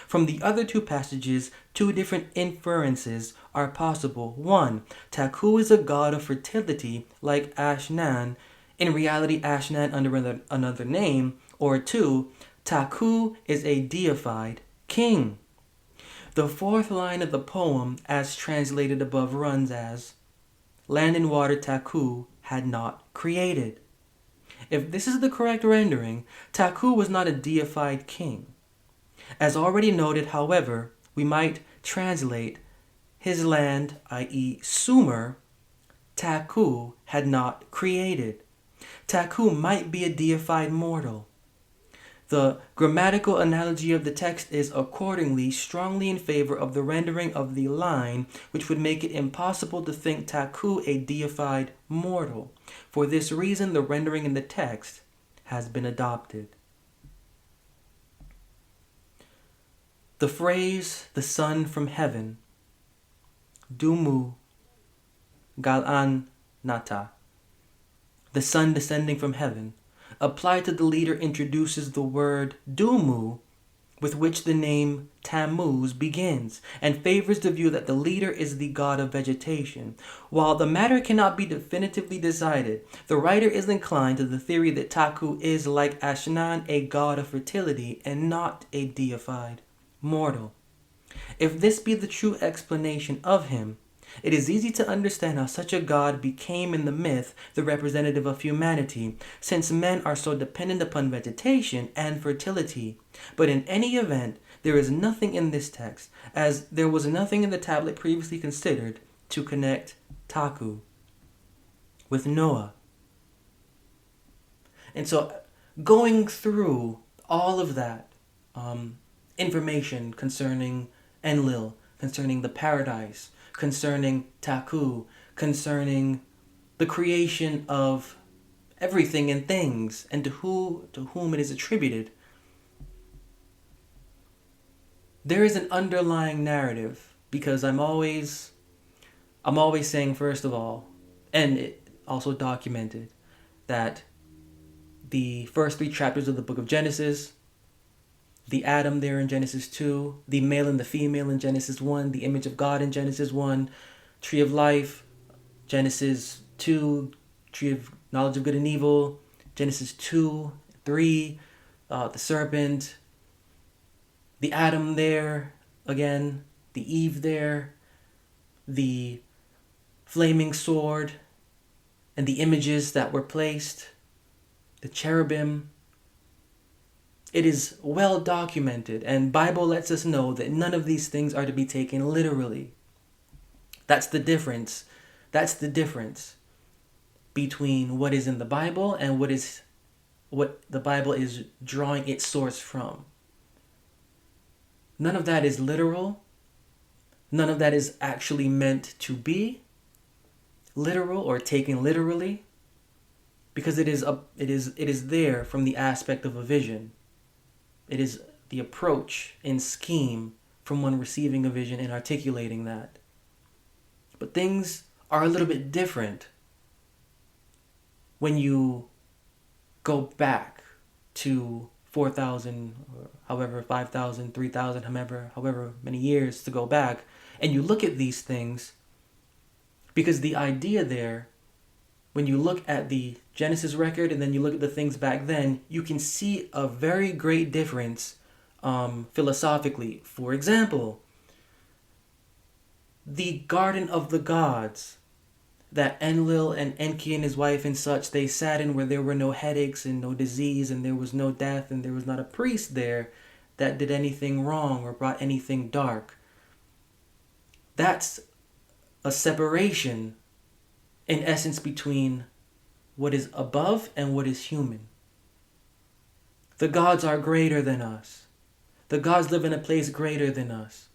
From the other 2 passages, 2 different inferences are possible. 1. Taku is a god of fertility like Ashnan, in reality Ashnan under another name. Or 2. Taku is a deified king. The 4th line of the poem, as translated above, runs as, land and water Taku had not created. If this is the correct rendering, Taku was not a deified king. As already noted, however, we might translate his land, i.e. Sumer, Taku had not created. Taku might be a deified mortal. The grammatical analogy of the text is accordingly strongly in favor of the rendering of the line, which would make it impossible to think Taku a deified mortal. For this reason, the rendering in the text has been adopted. The phrase, the sun from heaven, Dumu Galan Nata, the sun descending from heaven, applied to the leader introduces the word Dumu, with which the name Tammuz begins, and favors the view that the leader is the god of vegetation. While the matter cannot be definitively decided, the writer is inclined to the theory that Taku is, like Ashnan, a god of fertility and not a deified mortal. If this be the true explanation of him, it is easy to understand how such a god became in the myth the representative of humanity, since men are so dependent upon vegetation and fertility. But in any event, there is nothing in this text, as there was nothing in the tablet previously considered, to connect Taku with Noah. And so, going through all of that information concerning Enlil, concerning the paradise, concerning Taku, concerning the creation of everything and things, and to whom it is attributed, there is an underlying narrative, because I'm always saying, first of all, and it also documented, that the first 3 chapters of the book of Genesis, the Adam there in Genesis 2, the male and the female in Genesis 1, the image of God in Genesis 1, tree of life, Genesis 2, tree of knowledge of good and evil, Genesis 2, 3, the serpent, the Adam there again, the Eve there, the flaming sword, and the images that were placed, the cherubim. It is well documented, and Bible lets us know that none of these things are to be taken literally. That's the difference. That's the difference between what is in the Bible and what the Bible is drawing its source from. None of that is literal. None of that is actually meant to be literal or taken literally, because it is there from the aspect of a vision. It is the approach and scheme from one receiving a vision and articulating that. But things are a little bit different when you go back to 4,000, or however, 5,000, 3,000, however many years to go back, and you look at these things, because the idea there, when you look at the Genesis record and then you look at the things back then, you can see a very great difference philosophically. For example, the Garden of the Gods that Enlil and Enki and his wife and such, they sat in, where there were no headaches and no disease and there was no death and there was not a priest there that did anything wrong or brought anything dark. That's a separation in essence between what is above and what is human. The gods are greater than us. The gods live in a place greater than us.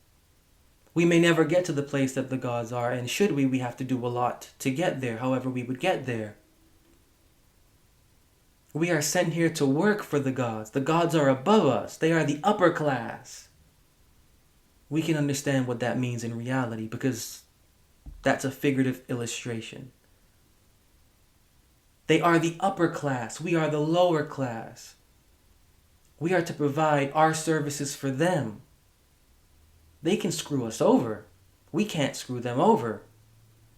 We may never get to the place that the gods are, and should we have to do a lot to get there, however we would get there. We are sent here to work for the gods. The gods are above us. They are the upper class. We can understand what that means in reality because that's a figurative illustration. They are the upper class. We are the lower class. We are to provide our services for them. They can screw us over. We can't screw them over.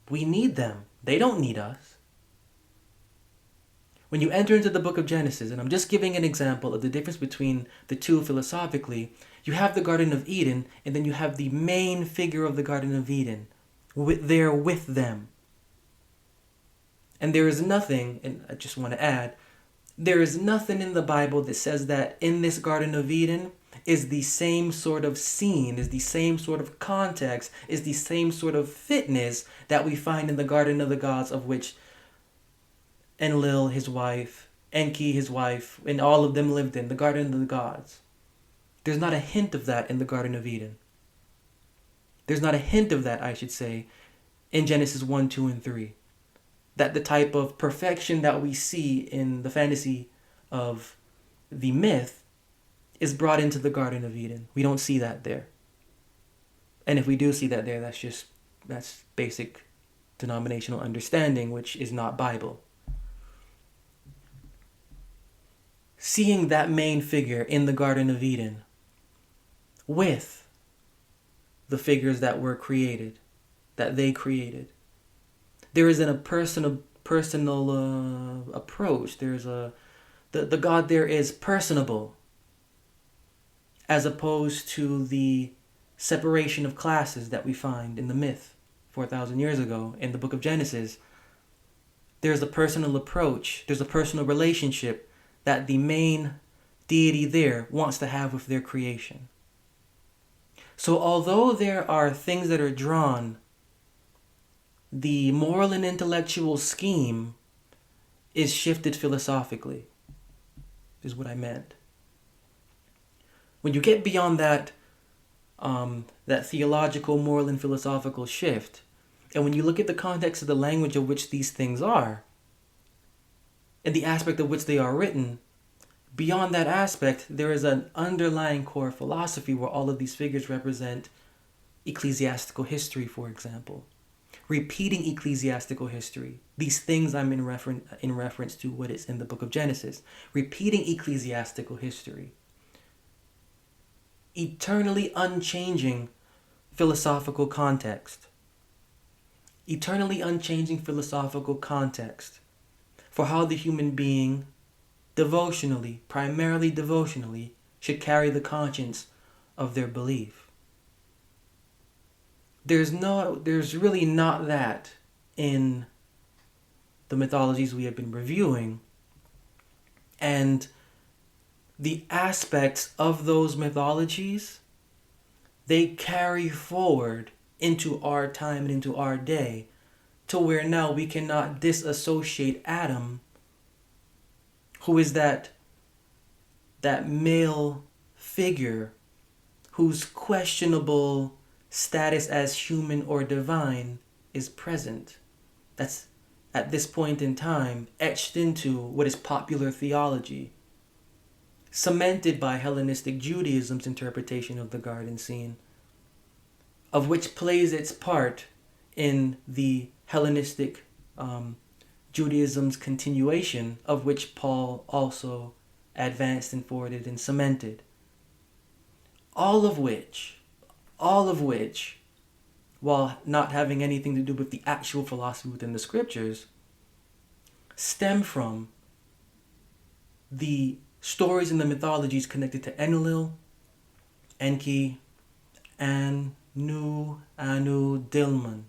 We need them. They don't need us. When you enter into the book of Genesis, and I'm just giving an example of the difference between the two philosophically, you have the Garden of Eden, and then you have the main figure of the Garden of Eden there with them. And there is nothing, and I just want to add, there is nothing in the Bible that says that in this Garden of Eden is the same sort of scene, is the same sort of context, is the same sort of fitness that we find in the Garden of the Gods, of which Enlil, his wife, Enki, his wife, and all of them lived in, the Garden of the Gods. There's not a hint of that in the Garden of Eden. There's not a hint of that, I should say, in Genesis 1, 2, and 3. That the type of perfection that we see in the fantasy of the myth is brought into the Garden of Eden. We don't see that there. And if we do see that there, that's basic denominational understanding, which is not Bible. Seeing that main figure in the Garden of Eden with the figures that were created, that they created, there is a personal approach. There's the God there is personable, as opposed to the separation of classes that we find in the myth 4,000 years ago in the book of Genesis. There's a personal approach. There's a personal relationship that the main deity there wants to have with their creation. So although there are things that are drawn, the moral and intellectual scheme is shifted philosophically, is what I meant. When you get beyond that theological, moral, and philosophical shift, and when you look at the context of the language of which these things are, and the aspect of which they are written, beyond that aspect, there is an underlying core philosophy where all of these figures represent ecclesiastical history, for example. Repeating ecclesiastical history. These things I'm in reference to what is in the book of Genesis. Repeating ecclesiastical history. Eternally unchanging philosophical context. Eternally unchanging philosophical context for how the human being devotionally, primarily devotionally, should carry the conscience of their belief. There's really not that in the mythologies we have been reviewing, and the aspects of those mythologies, they carry forward into our time and into our day, to where now we cannot disassociate Adam, who is that male figure whose questionable status as human or divine is present. That's at this point in time etched into what is popular theology, cemented by Hellenistic Judaism's interpretation of the garden scene, of which plays its part in the Hellenistic Judaism's continuation, of which Paul also advanced and forwarded and cemented. All of which, while not having anything to do with the actual philosophy within the scriptures, stem from the stories and the mythologies connected to Enlil, Enki, Anu, Dilman.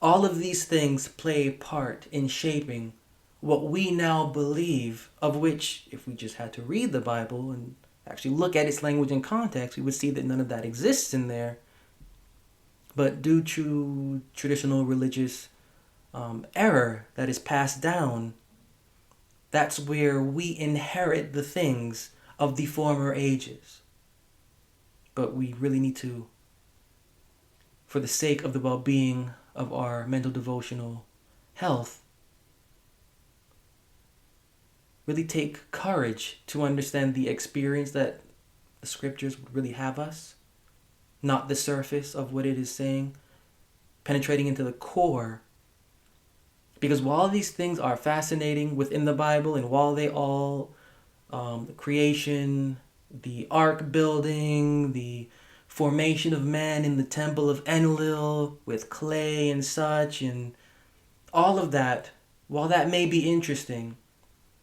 All of these things play a part in shaping what we now believe, of which, if we just had to read the Bible and actually look at its language and context, we would see that none of that exists in there. But due to traditional religious error that is passed down, that's where we inherit the things of the former ages. But we really need to, for the sake of the well-being of our mental devotional health, really take courage to understand the experience that the scriptures would really have us, not the surface of what it is saying, penetrating into the core. Because while these things are fascinating within the Bible, and while they all, the creation, the ark building, the formation of man in the temple of Enlil with clay and such, and all of that, while that may be interesting,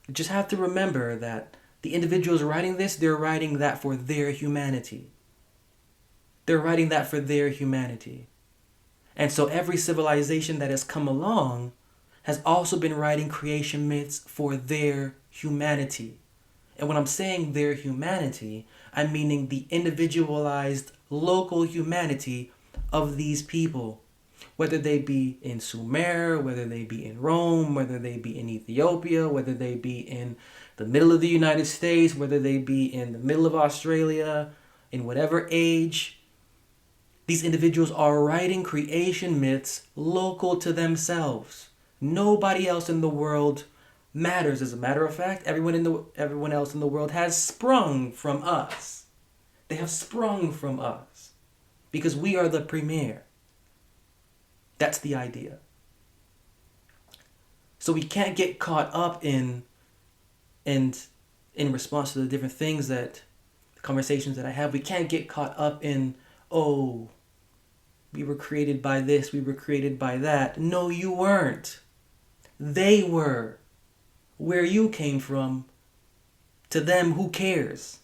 you just have to remember that the individuals writing this, they're writing that for their humanity. They're writing that for their humanity. And so every civilization that has come along has also been writing creation myths for their humanity. And when I'm saying their humanity, I'm meaning the individualized local humanity of these people. Whether they be in Sumer, whether they be in Rome, whether they be in Ethiopia, whether they be in the middle of the United States, whether they be in the middle of Australia, in whatever age, these individuals are writing creation myths local to themselves. Nobody else in the world matters. As a matter of fact, everyone else in the world has sprung from us. They have sprung from us because we are the premier. That's the idea. So we can't get caught up in response to the different things that the conversations that I have, we can't get caught up in, oh, we were created by this, we were created by that. No, you weren't. They were. Where you came from, to them, who cares?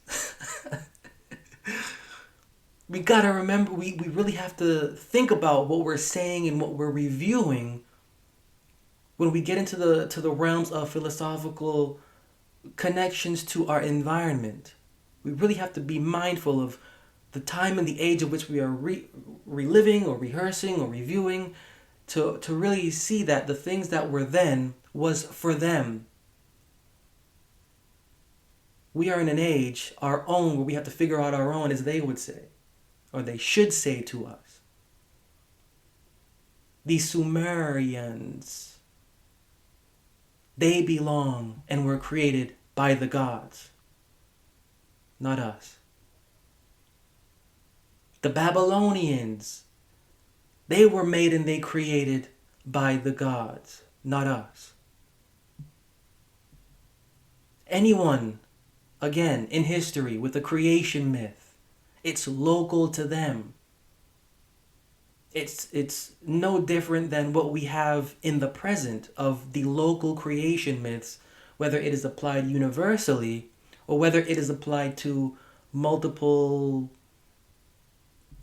We gotta remember, we really have to think about what we're saying and what we're reviewing when we get into the realms of philosophical connections to our environment. We really have to be mindful of the time and the age of which we are reliving or rehearsing or reviewing to really see that the things that were then was for them. We are in an age, our own, where we have to figure out our own, as they would say, or they should say to us. The Sumerians, they belong and were created by the gods, not us. The Babylonians, they were made and they created by the gods, not us. Anyone, again, in history with a creation myth, it's local to them. It's no different than what we have in the present of the local creation myths, whether it is applied universally or whether it is applied to multiple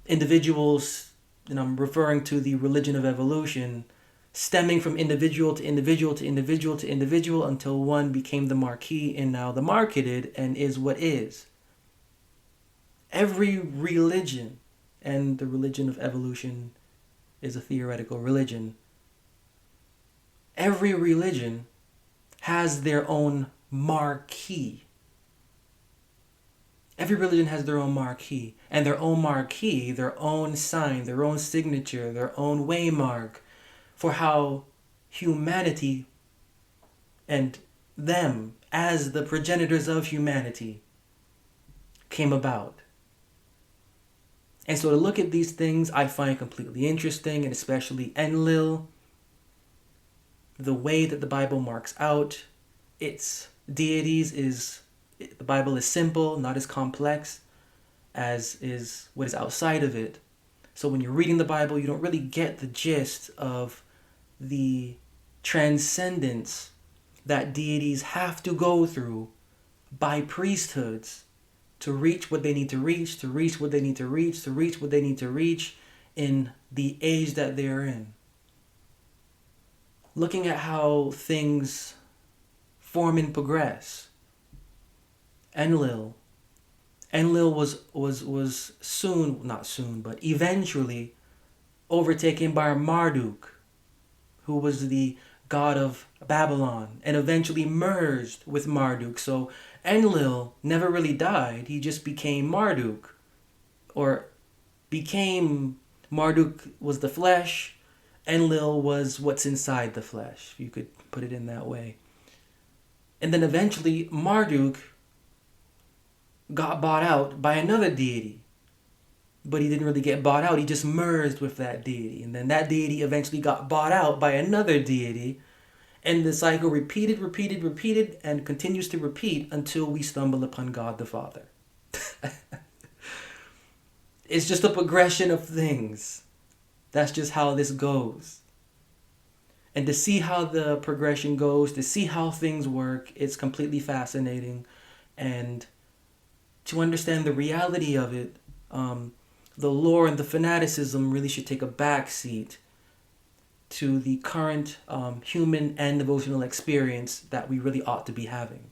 individuals. And I'm referring to the religion of evolution, stemming from individual to individual to individual to individual until one became the marquee and now the marketed and is what is. Every religion, and the religion of evolution is a theoretical religion, every religion has their own marquee. Every religion has their own marquee, and their own marquee, their own sign, their own signature, their own waymark for how humanity and them as the progenitors of humanity came about. And so to look at these things, I find completely interesting, and especially Enlil, the way that the Bible marks out its deities is, the Bible is simple, not as complex as is what is outside of it. So when you're reading the Bible, you don't really get the gist of the transcendence that deities have to go through by priesthoods to reach what they need to reach, to reach what they need to reach, to reach what they need to reach in the age that they're in. Looking at how things form and progress. Enlil was soon, not soon, but eventually overtaken by Marduk, who was the god of Babylon, and eventually merged with Marduk. So Enlil never really died, he just became Marduk, or became, Marduk was the flesh, Enlil was what's inside the flesh, if you could put it in that way. And then eventually Marduk got bought out by another deity. But he didn't really get bought out. He just merged with that deity. And then that deity eventually got bought out by another deity. And the cycle repeated, and continues to repeat until we stumble upon God the Father. It's just a progression of things. That's just how this goes. And to see how the progression goes, to see how things work, it's completely fascinating. And to understand the reality of it, the lore and the fanaticism really should take a backseat to the current human and devotional experience that we really ought to be having.